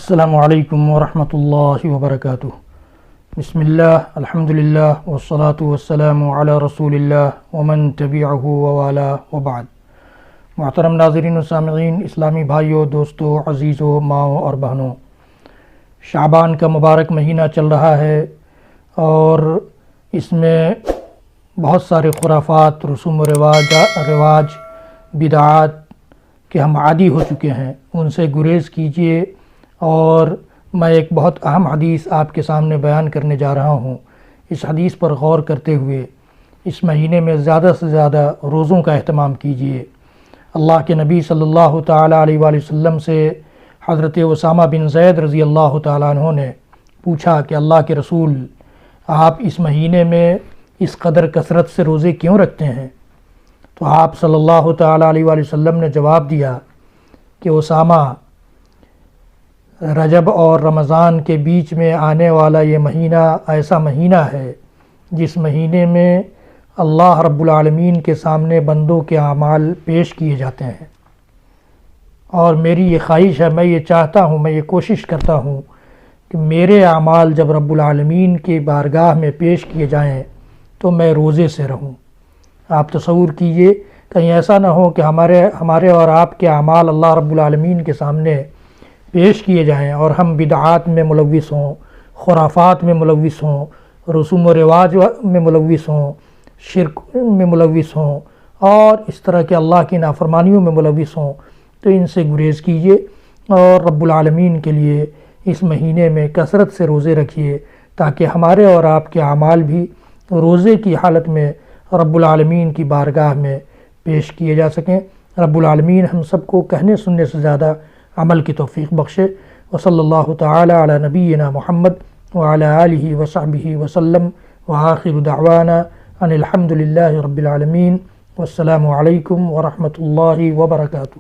السلام علیکم ورحمۃ اللہ وبرکاتہ۔ بسم اللہ، الحمدللہ والصلاة والسلام علی رسول اللہ ومن تبعہ ووالا وبعد۔ محترم ناظرین و سامعین، اسلامی بھائیوں، دوستوں، عزیزوں، ماؤں اور بہنوں، شعبان کا مبارک مہینہ چل رہا ہے اور اس میں بہت سارے خرافات، رسوم و رواج، بدعات کہ ہم عادی ہو چکے ہیں، ان سے گریز کیجیے۔ اور میں ایک بہت اہم حدیث آپ کے سامنے بیان کرنے جا رہا ہوں۔ اس حدیث پر غور کرتے ہوئے اس مہینے میں زیادہ سے زیادہ روزوں کا اہتمام کیجیے۔ اللہ کے نبی صلی اللہ تعالیٰ علیہ وآلہ وسلم سے حضرت اسامہ بن زید رضی اللہ تعالیٰ عنہ نے پوچھا کہ اللہ کے رسول، آپ اس مہینے میں اس قدر کثرت سے روزے کیوں رکھتے ہیں؟ تو آپ صلی اللہ تعالیٰ علیہ وآلہ وسلم نے جواب دیا کہ اسامہ، رجب اور رمضان کے بیچ میں آنے والا یہ مہینہ ایسا مہینہ ہے جس مہینے میں اللہ رب العالمین کے سامنے بندوں کے اعمال پیش کیے جاتے ہیں، اور میری یہ خواہش ہے، میں یہ چاہتا ہوں، میں یہ کوشش کرتا ہوں کہ میرے اعمال جب رب العالمین کی بارگاہ میں پیش کیے جائیں تو میں روزے سے رہوں۔ آپ تصور کیجئے، کہیں ایسا نہ ہو کہ ہمارے اور آپ کے اعمال اللہ رب العالمین کے سامنے پیش کیے جائیں اور ہم بدعات میں ملوث ہوں، خرافات میں ملوث ہوں، رسوم و رواج میں ملوث ہوں، شرک میں ملوث ہوں اور اس طرح کے اللہ کی نافرمانیوں میں ملوث ہوں۔ تو ان سے گریز کیجیے اور رب العالمین کے لیے اس مہینے میں کثرت سے روزے رکھیے، تاکہ ہمارے اور آپ کے اعمال بھی روزے کی حالت میں رب العالمین کی بارگاہ میں پیش کیے جا سکیں۔ رب العالمین ہم سب کو کہنے سننے سے زیادہ عمل کی توفیق بخشے۔ وصلی اللہ تعالی علی نبینا محمد وعلی آلہ وصحبہ وسلم، وآخر دعوانا ان الحمد للہ رب العالمین، والسلام علیکم ورحمۃ اللہ وبرکاتہ۔